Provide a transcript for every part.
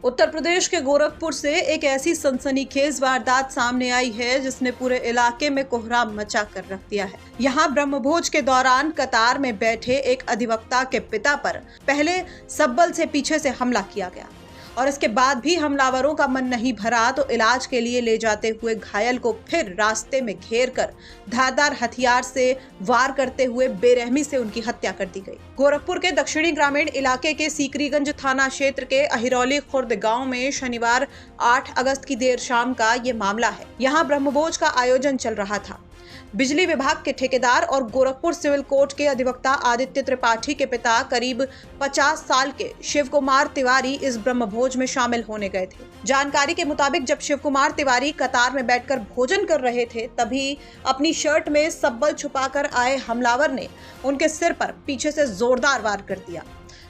उत्तर प्रदेश के गोरखपुर से एक ऐसी सनसनीखेज वारदात सामने आई है जिसने पूरे इलाके में कोहराम मचा कर रख दिया है। यहाँ ब्रह्मभोज के दौरान कतार में बैठे एक अधिवक्ता के पिता पर पहले सब्बल से पीछे से हमला किया गया और इसके बाद भी हमलावरों का मन नहीं भरा तो इलाज के लिए ले जाते हुए घायल को फिर रास्ते में घेर कर धारदार हथियार से वार करते हुए बेरहमी से उनकी हत्या कर दी गई। गोरखपुर के दक्षिणी ग्रामीण इलाके के सीकरीगंज थाना क्षेत्र के अहिरौली खुर्द गांव में शनिवार 8 अगस्त की देर शाम का ये मामला है। यहाँ ब्रह्मभोज का आयोजन चल रहा था। बिजली विभाग के ठेकेदार और गोरखपुर सिविल कोर्ट के अधिवक्ता आदित्य त्रिपाठी के पिता करीब 50 साल के शिव कुमार तिवारी इस ब्रह्मभोज में शामिल होने गए थे। जानकारी के मुताबिक जब शिव कुमार तिवारी कतार में बैठकर भोजन कर रहे थे तभी अपनी शर्ट में सब्बल छुपाकर आए हमलावर ने उनके सिर पर पीछे से जोरदार वार कर दिया।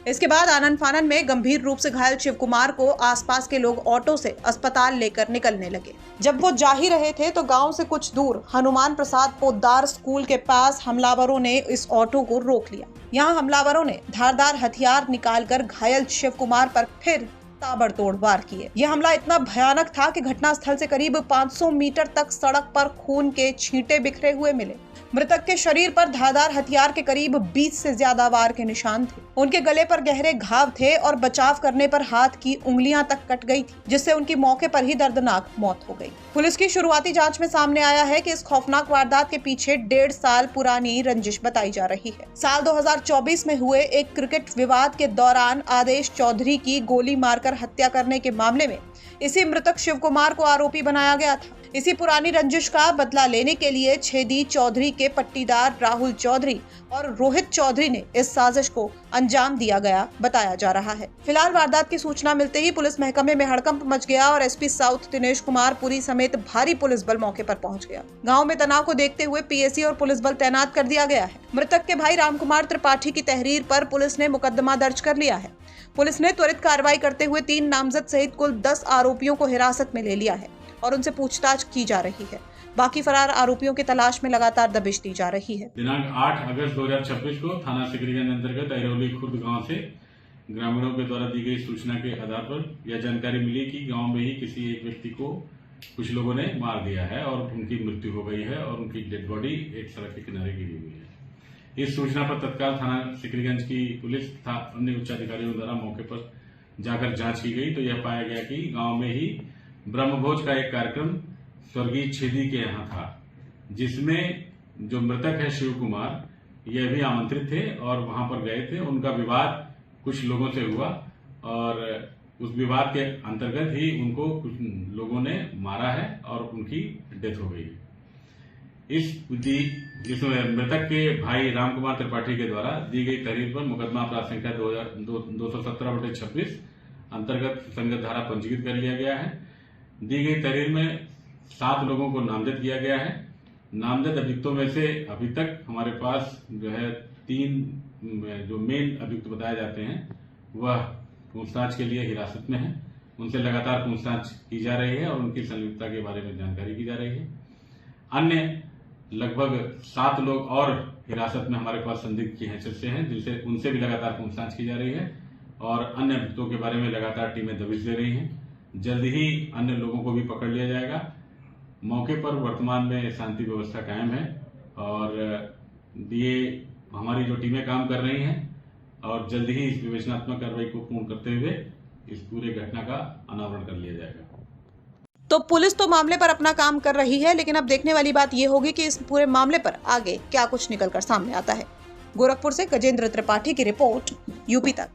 इसके बाद आनन फानन में गंभीर रूप से घायल शिव कुमार को आसपास के लोग ऑटो से अस्पताल लेकर निकलने लगे। जब वो जा ही रहे थे तो गांव से कुछ दूर हनुमान प्रसाद पोद्दार स्कूल के पास हमलावरों ने इस ऑटो को रोक लिया। यहाँ हमलावरों ने धारदार हथियार निकालकर घायल शिव कुमार पर फिर ताबड़तोड़ वार किए। यह हमला इतना भयानक था कि घटनास्थल से करीब 500 मीटर तक सड़क पर खून के छींटे बिखरे हुए मिले। मृतक के शरीर पर धारदार हथियार के करीब 20 से ज्यादा वार के निशान थे। उनके गले पर गहरे घाव थे और बचाव करने पर हाथ की उंगलियां तक कट गई थी, जिससे उनकी मौके पर ही दर्दनाक मौत हो गई। पुलिस की शुरुआती जांच में सामने आया है कि इस खौफनाक वारदात के पीछे 1.5 साल पुरानी रंजिश बताई जा रही है। साल 2024 में हुए एक क्रिकेट विवाद के दौरान आदेश चौधरी की गोली मारकर हत्या करने के मामले में इसी मृतक शिव कुमार को आरोपी बनाया गया था। इसी पुरानी रंजिश का बदला लेने के लिए छेदी चौधरी के पट्टीदार राहुल चौधरी और रोहित चौधरी ने इस साजिश को अंजाम दिया गया बताया जा रहा है। फिलहाल वारदात की सूचना मिलते ही पुलिस महकमे में हड़कंप मच गया और एसपी साउथ दिनेश कुमार पुरी समेत भारी पुलिस बल मौके पर पहुंच गया। गांव में तनाव को देखते हुए पीएसी और पुलिस बल तैनात कर दिया गया है। मृतक के भाई रामकुमार त्रिपाठी की तहरीर पर पुलिस ने मुकदमा दर्ज कर लिया है। पुलिस ने त्वरित कार्रवाई करते हुए 3 नामजद सहित कुल 10 आरोपियों को हिरासत में ले लिया है और उनसे पूछताछ की जा रही है। बाकी फरार आरोपियों की तलाश में लगातार दबिश दी जा रही है। दिनांक 8 अगस्त 2026 को थाना सीकरीगंज अंतर्गत अहिरौली खुर्द गांव से ग्रामीणों के द्वारा दी गई सूचना के आधार पर यह जानकारी मिली कि गांव में ही किसी एक व्यक्ति को कुछ लोगों ने मार दिया है और उनकी मृत्यु हो गई है और उनकी डेड बॉडी एक सड़क के किनारे गिरी हुई है। इस सूचना पर तत्काल थाना सीकरीगंज की पुलिस तथा अन्य उच्च अधिकारियों द्वारा मौके पर जाकर जांच की गई तो यह पाया गया कि गांव में ही ब्रह्मभोज का एक कार्यक्रम स्वर्गीय छेदी के यहाँ था, जिसमें जो मृतक है शिव कुमार यह भी आमंत्रित थे और वहां पर गए थे। उनका विवाद कुछ लोगों से हुआ और उस विवाद के अंतर्गत ही उनको कुछ लोगों ने मारा है और उनकी डेथ हो गई। इस मृतक के भाई रामकुमार त्रिपाठी के द्वारा दी गई तहरीर पर मुकदमा अपराध संख्या 217/26 अंतर्गत संगत धारा पंजीकृत कर लिया गया है। दी गई तहरीर में 7 लोगों को नामजद किया गया है। नामजद अभियुक्तों में से अभी तक हमारे पास जो है 3 जो मेन अभियुक्त बताए जाते हैं वह पूछताछ के लिए हिरासत में है। उनसे लगातार पूछताछ की जा रही है और उनकी संलिप्तता के बारे में जानकारी की जा रही है। अन्य लगभग 7 लोग और हिरासत में हमारे पास संदिग्ध की हैसियत से हैं, जिनसे उनसे भी लगातार पूछताछ की जा रही है और अन्य अभियुक्तों के बारे में लगातार टीमें दबिश दे रही हैं। जल्द ही अन्य लोगों को भी पकड़ लिया जाएगा। मौके पर वर्तमान में शांति व्यवस्था कायम है और ये हमारी जो टीमें काम कर रही हैं और जल्द ही इस विवेचनात्मक कार्रवाई को पूर्ण करते हुए इस पूरे घटना का अनावरण कर लिया जाएगा। तो पुलिस तो मामले पर अपना काम कर रही है, लेकिन अब देखने वाली बात यह होगी कि इस पूरे मामले पर आगे क्या कुछ निकलकर सामने आता है। गोरखपुर से गजेंद्र त्रिपाठी की रिपोर्ट, यूपी तक।